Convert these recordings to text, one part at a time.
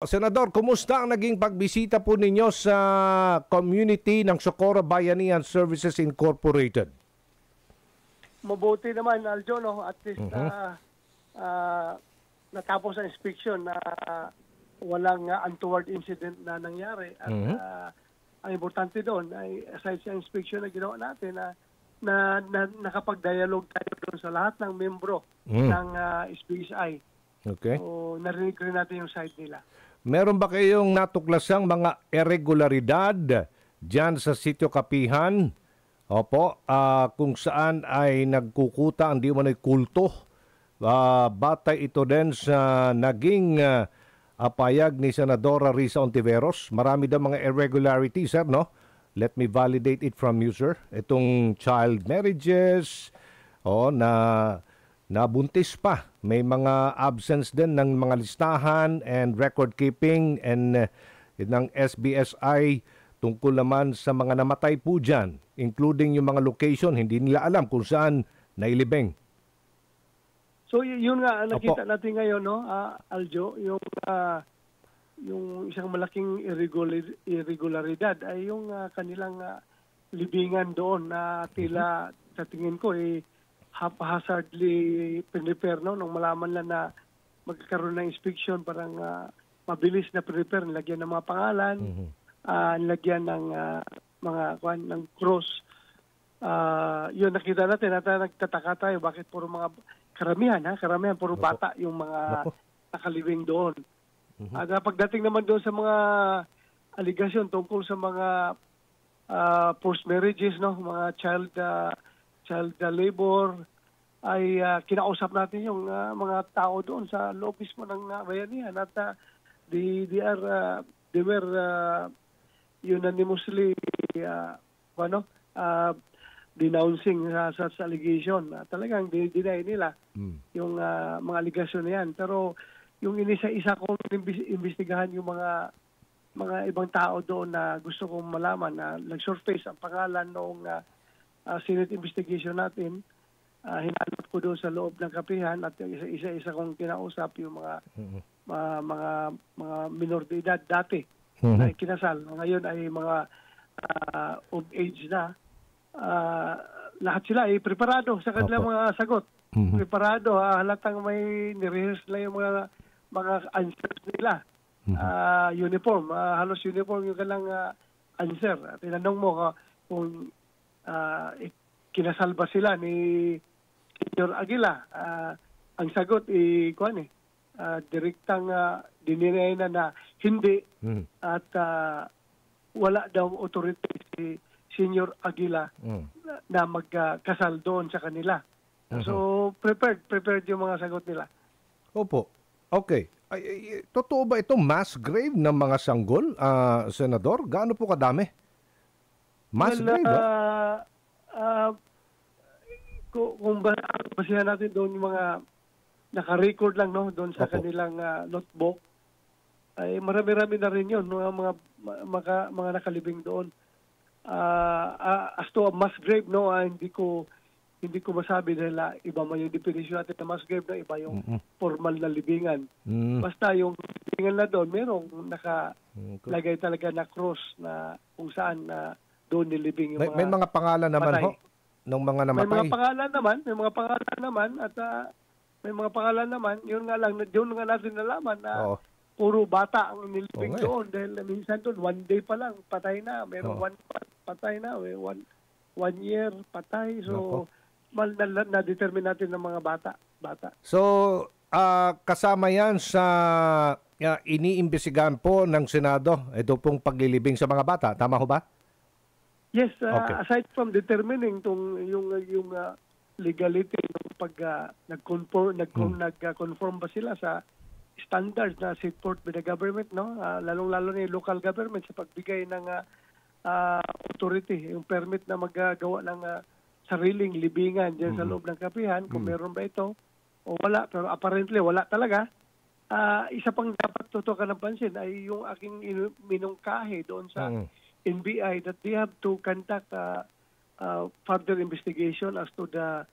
Senador, kumusta ang naging pagbisita po ninyo sa community ng Socorro Bayanihan Services Incorporated? Mabuti naman, Aljo, no? At least natapos ang inspection na walang untoward incident na nangyari. At ang importante doon ay aside sa inspection na ginawa natin na nakapag-dialogue tayo doon sa lahat ng membro ng SBSI. Okay. So narinig rin natin yung side nila. Meron ba kayong natuklasang mga irregularidad dyan sa Sitio Kapihan? Opo, kung saan ay nagkukuta ang di umano'y kulto. Batay ito din sa naging payag ni Senadora Risa Ontiveros. Marami daw mga irregularities, sir, no? Let me validate it from you, sir. Itong child marriages, na nabuntis pa. May mga absence din ng mga listahan and record keeping and ng SBSI tungkol naman sa mga namatay po dyan, including yung mga location, hindi nila alam kung saan nailibing. So yun nga nakita natin ngayon, no, Aljo, yung isang malaking irregularidad ay yung kanilang libingan doon na tila sa tingin ko haphazardly prepare, no, nung malaman lang na magkakaroon ng inspection, parang mabilis na prepare, nilagyan ng mga pangalan, nilagyan ng ng cross. Yun nakita natin at nagtataka tayo bakit puro mga karamihan puro bata yung mga nakalibing doon. At pagdating naman doon sa mga aligasyon tungkol sa mga forced marriages, no, mga child labor, ay kinausap natin yung mga tao doon sa loob mismo ng bayanihan at they were unanimously denouncing sa allegation. Talagang dinay nila yung mga allegation na yan. Pero yung inisa-isa kong imbestigahan yung mga ibang tao doon na gusto kong malaman na nag-surface ang pangalan noong Senate investigation natin, hinanap ko doon sa loob ng kapihan at isa-isa kong kinausap yung mga minor de edad dati na kinasal. Ngayon ay mga old age na. Lahat sila ay preparado sa kanilang mga sagot. Preparado, halatang may nirehearse lang yung mga answers nila. Uniform, halos uniform yung kanilang answer. Tinanong mo kung kinasalba sila ni Senior Aguila. Ang sagot direktang dininay na hindi at wala daw authority si Senior Aguila na magkasal doon sa kanila. So prepared yung mga sagot nila. Opo. Okay. Totoo ba ito mass grave ng mga sanggol, Senador? Gaano po kadami? Mass grave ba? Kung basihan natin doon yung mga naka-record lang, no, doon sa kanilang notebook, ay marami-rami na rin yun, mga nakalibing doon. As to a mass grave, no, hindi ko masabi dahil iba man yung definition natin na mass grave, no, iba yung formal na libingan. Basta yung libingan na doon, merong nakalagay talaga na cross na kung saan doon nilibing yung may mga pangalan naman patay. Ng mga namatay. May mga pangalan naman at may mga pangalan naman, yun nga natin nalaman na puro bata ang nilibing doon dahil minsan doon one day pa lang patay na, meron one month patay na, one year patay, so na-determine natin ng mga bata. So kasama yan sa iniimbestigahan po ng Senado, ito pong paglilibing sa mga bata, tama ho ba? Yes, aside from determining yung legality pag nag-conform ba sila sa standards na set forth by the government, no? Lalong-lalo na yung local government sa pagbigay ng authority, yung permit na maggagawa ng sariling libingan diyan sa loob ng kapihan, kung meron ba ito o wala. Pero apparently wala talaga. Isa pang dapat tutukan ng pansin ay yung aking minungkahi doon sa NBI that they have to conduct further investigation as to the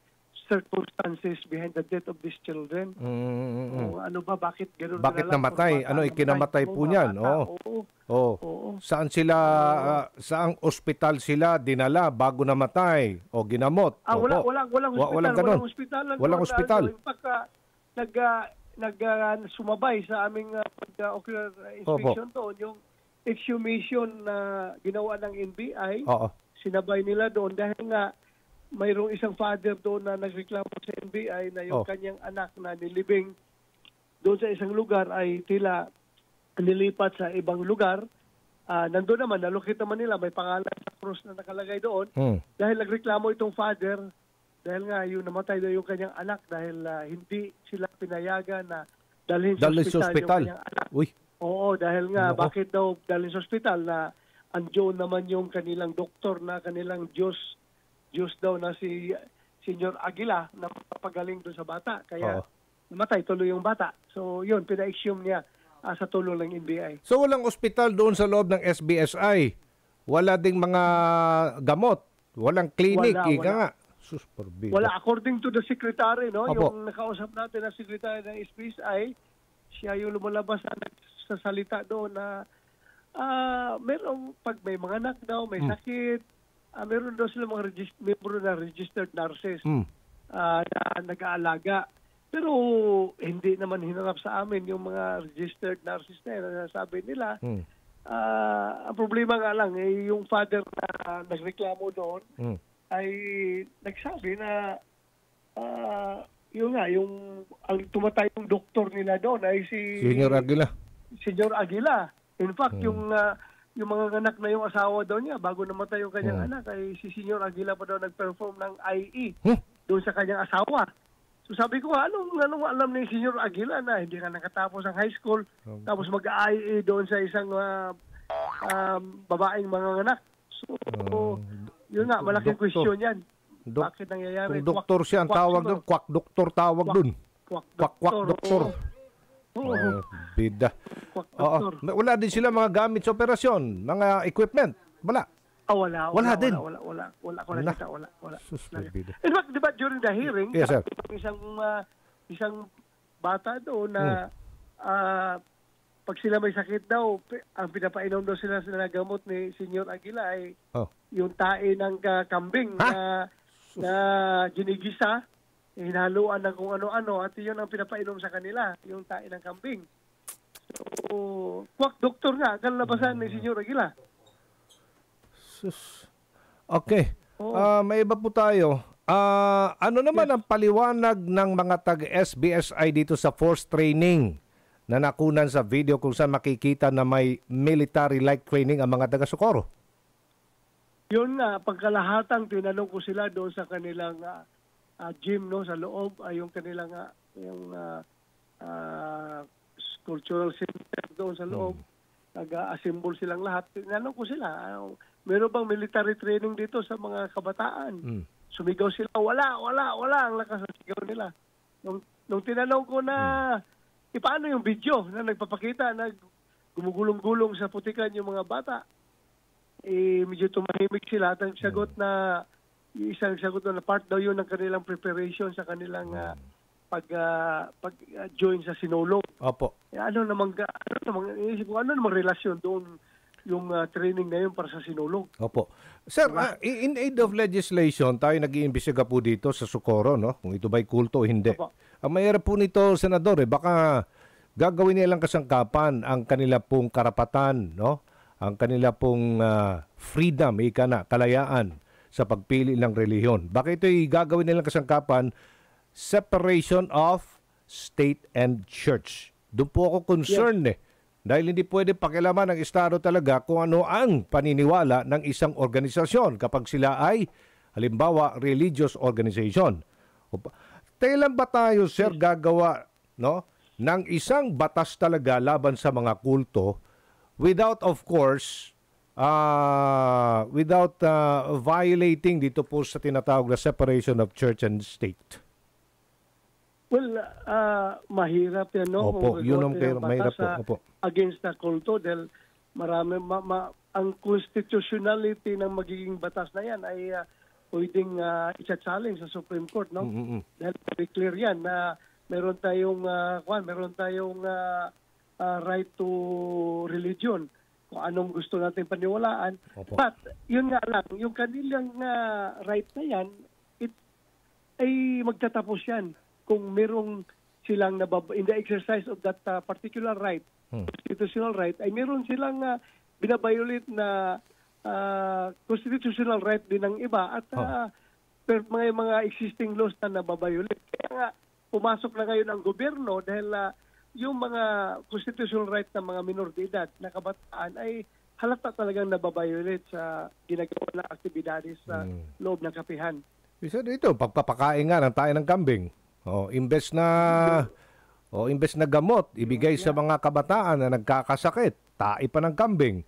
circumstances behind the death of these children. O, ano ba, bakit gano'n? Bakit namatay? Ano ikinamatay po niyan? Oo. Oo. Saan sila, saang ospital sila dinala bago namatay o ginamot? Walang ospital. Walang ospital. In fact, sumabay sa aming pag-ocular inspection doon, yung exhumation na ginawa ng NBI, sinabay nila doon dahil nga mayroong isang father doon na nagreklamo sa NBI na yung kanyang anak na nilibing doon sa isang lugar ay tila nilipat sa ibang lugar. Nandun naman, nalukit naman nila, may pangalan sa cross na nakalagay doon. Dahil nagreklamo itong father, dahil nga yung namatay doon yung kanyang anak dahil hindi sila pinayagan na dalhin sa ospital yung kanyang anak. Uy. Oo, dahil nga, bakit daw dalhin sa ospital na andyon naman yung kanilang doktor na kanilang Diyos daw na si Senyor Aguila na mapagaling doon sa bata. Kaya namatay tuloy yung bata. So yun, pina-exhume niya sa tulong ng NBI. So walang ospital doon sa loob ng SBSI? Wala ding mga gamot? Walang clinic? Wala. Sus, forbid. Wala. According to the secretary, no, yung nakausap natin na secretary ng SBSI, siya yung lumalabas na nagsasalita doon na meron, pag may mga anak daw, may sakit, meron daw sila mga membro na registered nurses na nag-aalaga. Pero hindi naman hinarap sa amin yung mga registered nurses na sabi nila. Ang problema nga lang, yung father na nagreklamo doon ay nagsabi na yun nga, ang tumatay yung doktor nila doon ay si Senyor Aguila. In fact, yung mga anak na yung asawa daw niya, bago namatay yung kanyang anak, ay si Senyor Aguila pa daw nag-perform ng IE doon sa kanyang asawa. So sabi ko, anong alam ni Senyor Aguila na hindi ka nakatapos ang high school, tapos mag-IE doon sa isang babaeng mga anak. So, yun nga, malaking question yan. Bakit nangyayari? Kung doktor siya, ang tawag doon, quack doktor tawag doon. Quack doktor. Bida. Wala din sila mga gamit sa operasyon, mga equipment. Wala. Wala din. Wala. In fact, di ba during the hearing, isang bata doon na pag sila may sakit daw, ang pinapainom daw sila sa gamot ni Senyor Aguila ay yung tae ng kambing na ginigisa, hinaluan ng kung ano-ano, at yun ang pinapainom sa kanila, yung tae ng kambing. So, quack doktor nga, kalabasan ni Senyor Aguila. Okay. May iba po tayo. Ano naman ang paliwanag ng mga taga-SBSI dito sa force training na nakunan sa video kung saan makikita na may military-like training ang mga taga-Socorro? Yun nga, pagkalahatang tinanong ko sila doon sa kanilang gym, no, sa loob, ay yung kanilang cultural center doon sa loob. Nag-assemble silang lahat. Tinanong ko sila, meron bang military training dito sa mga kabataan? Sumigaw sila, wala. Ang lakas ng sigaw nila. Nung tinanong ko na, paano yung video na nagpapakita na gumugulong-gulong sa putikan yung mga bata? Medyo tumahimik sila at ang sagot na isang sagot na part daw yun ng kanilang preparation sa kanilang pag-join sa Sinulog. Opo. Ano namang relasyon doon yung training na yun para sa Sinulog? Opo. Sir, in aid of legislation, tayo nag-iimbestiga po dito sa Socorro, no? Kung ito ba'y kulto o hindi. Opo. Ang mahirap po nito, Senador, baka gagawin nilang kasangkapan ang kanila pong karapatan, no? Ang kanila pong freedom, kalayaan sa pagpili ng relihiyon. Baka ito'y gagawin nilang kasangkapan, separation of state and church. Doon po ako concerned dahil hindi pwede pakialaman ng Estado talaga kung ano ang paniniwala ng isang organisasyon kapag sila ay, halimbawa, religious organization. Kailan ba tayo, sir, gagawa ng isang batas talaga laban sa mga kulto without, of course, without violating dito po sa tinatawag na separation of church and state? Well, mahirap yan, no? Opo, yun ang mahirap po. Opo. Against the kulto dahil marami, ang constitutionality ng magiging batas na yan ay pwedeng i-challenge sa Supreme Court, no? Dahil very clear yan na meron tayong right to religion, kung anong gusto natin paniwalaan. Opo. But yun nga lang, yung kanilang right na yan, ay magtatapos yan kung merong silang in the exercise of that particular right, constitutional right, ay meron silang binabiolate na constitutional right din ng iba at mga existing laws na nababiolate. Kaya nga, pumasok na ngayon ang gobyerno dahil yung mga constitutional right ng mga minor de edad na kabataan ay halata talagang nababiolate sa ginagawa na aktibidades sa loob ng kapihan. Isa dito, pagpapakain nga ng tayo ng kambing. Imbes na gamot ibigay sa mga kabataan na nagkakasakit, tae pa ng kambing.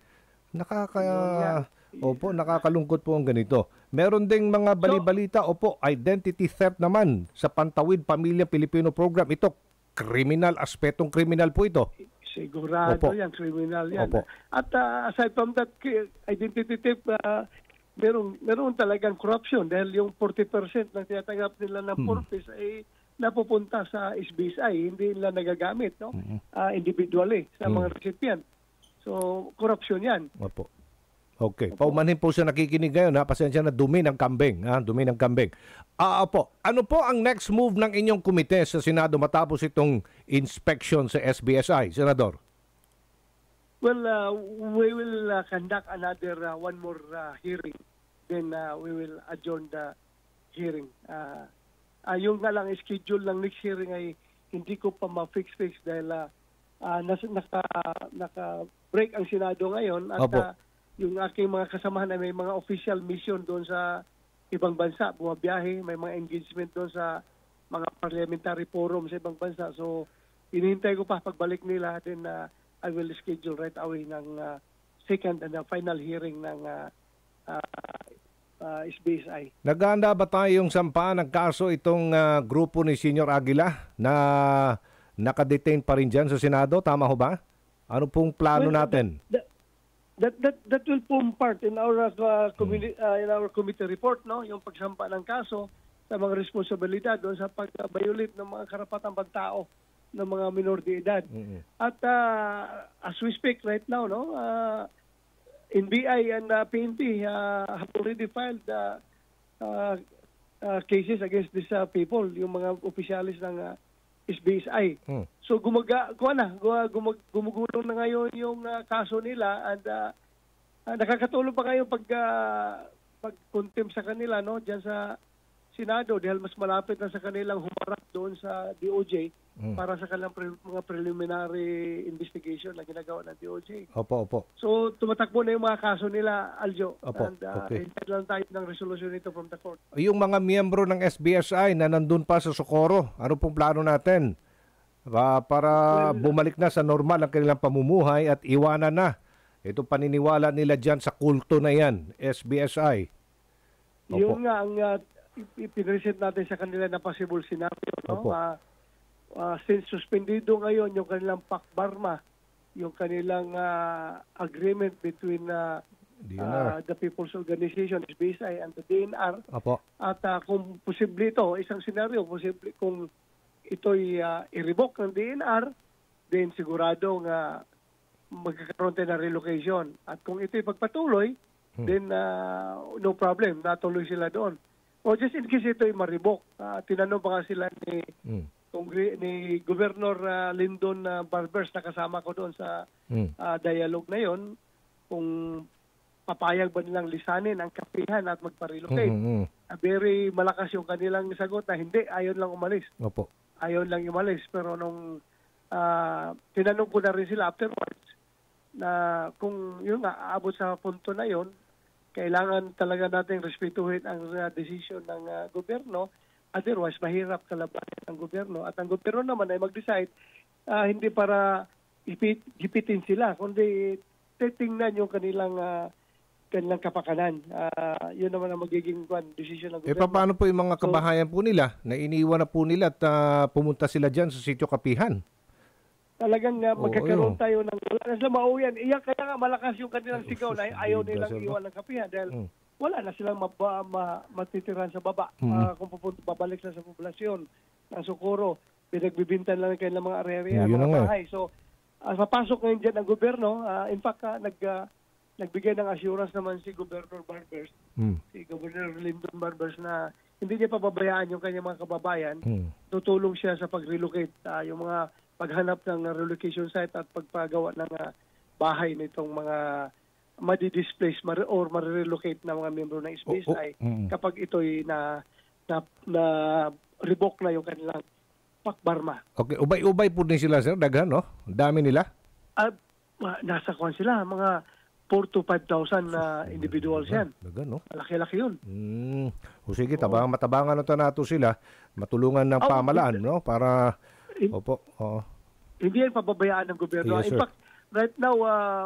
Nakakalungkot po ang ganito. Meron ding mga balibalita, identity theft naman sa Pantawid Pamilya Pilipino Program. Ito, aspetong kriminal po ito. Sigurado yan, criminal yan. At aside from that, identity theft, meron talagang corruption dahil yung 40% na tinatanggap nila ng purpose ay napupunta sa SBSI, hindi nila nagagamit, no? Individually sa mga recipient. So, corruption yan. Opo. Okay. Paumanhin po siya nakikinig ngayon, pasensya na, dumi ng kambing. Dumi ng kambing. Ano po ang next move ng inyong komite sa Senado matapos itong inspection sa SBSI, Senador? Well, we will conduct one more hearing. Then we will adjourn the hearing. Yung nga lang schedule ng next hearing ay hindi ko pa ma-fix dahil naka-break ang Senado ngayon at yung aking mga kasamahan ay may mga official mission doon sa ibang bansa, bumabiyahe, may mga engagement doon sa mga parliamentary forum sa ibang bansa. So, hinihintay ko pa pagbalik nila, then I will schedule right away ng second and final hearing ng SBSI. Nag-aanda ba tayong sampaan ng kaso itong grupo ni Senior Aguila na nakadetain pa rin dyan sa Senado? Tama ho ba? Ano pong plano natin? That will form part in our committee report, no? Yung pagsampa ng kaso sa mga responsibilidad doon sa pag-violate ng mga karapatang pagtao ng mga minor de edad. At as we speak right now, no, NBI and PNP have already filed cases against these people, yung mga opisyalis ng SBSI. So gumugulong na ngayon yung kaso nila and nakakatulong pa ngayon pag-contempt sa kanila, no, diyan sa Senado dahil mas malapit na sa kanilang humarap doon sa DOJ para sa kanilang mga preliminary investigation na ginagawa ng DOJ. Opo. So tumatakbo na yung mga kaso nila, Aljo. And okay. hintay lang tayo ng resolution nito from the court. Yung mga miyembro ng SBSI na nandun pa sa Socorro, ano pong plano natin? Para bumalik na sa normal ang kanilang pamumuhay at iwanan na ito paniniwala nila dyan sa kulto na yan, SBSI. Yung nga ang ipinresent natin sa kanila na possible scenario, no? Since suspendido ngayon yung kanilang PAC-BARMA, yung kanilang agreement between the People's Organization, SBSI, and the DNR. At kung posible ito, isang scenario, posible kung ito'y i-revoke ng DNR, then sigurado nga magkakaroon tayo ng relocation. At kung ito'y pagpatuloy, then no problem, natuloy sila doon. O just in case ito'y ma-revoke, tinanong pa nga sila ni Governor Lyndon Barbers na kasama ko doon sa dialogue na yon, kung papayag ba nilang lisanin ang kapihan at magpa-relocate. Very malakas yung kanilang sagot na hindi, ayon lang umalis. Ayon lang umalis. Pero nung tinanong ko na rin sila afterwards na kung yun nga, aabot sa punto na yon, kailangan talaga natin respetuhin ang desisyon ng gobyerno. Otherwise, mahirap kalabanin ang gobyerno. At ang gobyerno naman ay mag-decide hindi para gipitin sila, kundi titingnan yung kanilang kapakanan. Yun naman ang magiging decision ng gobyerno. Paano po yung mga kabahayan po nila na iniwan na po nila at pumunta sila dyan sa sitio Kapihan? Talagang magkakaroon tayo ng wala na sila mauwian. Kaya nga malakas yung kanilang sigaw na ayaw nilang iwan ng Kapihan dahil wala na silang matitiran sa baba. Kung babalik na sa populasyon ng Socorro, pinagbibintan lang kayo ng mga area, Yun na mga nga eh. bahay. So, papasok ngayon dyan ang gobyerno. In fact, nagbigay ng assurance naman si Governor Barbers, si Governor Lyndon Barbers na hindi niya pababayaan yung kanyang mga kababayan. Tutulong siya sa pag-relocate, yung mga paghanap ng relocation site at pagpagawa ng bahay nitong mga madi-displace or ma-relocate na mga membro ng SBSI kapag ito'y na revoke na yung kanilang pakbarma. Okay, ubay-ubay po din sila, sir. Daghan, no? Ang dami nila. Nasa kwan sila, mga 4,000 to 5,000 na individuals yan. Daghan, no? Malaki-laki yun. O sige, matabangan na nato sila. Matulungan ng pamalaan, no? Para, opo, oo. Hindi yan pababayaan ng gobyerno. Yes, In sir. fact, right now,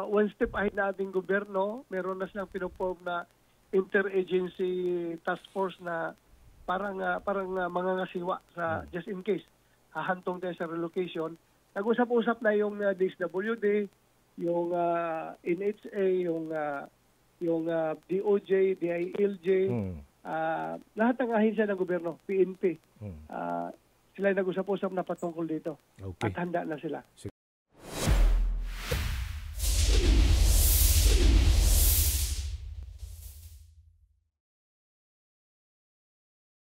one step ahead na ating gobyerno, meron na silang pinoform na interagency task force na parang mangangasiwa sa just in case hahantong tayo sa relocation. Nag-usap-usap na yung DSWD, yung NHA, yung DOJ, DILJ, lahat ng ahensya ng gobyerno, PNP. Sila nag-usap-usap na patungkol dito. Okay. At handa na sila.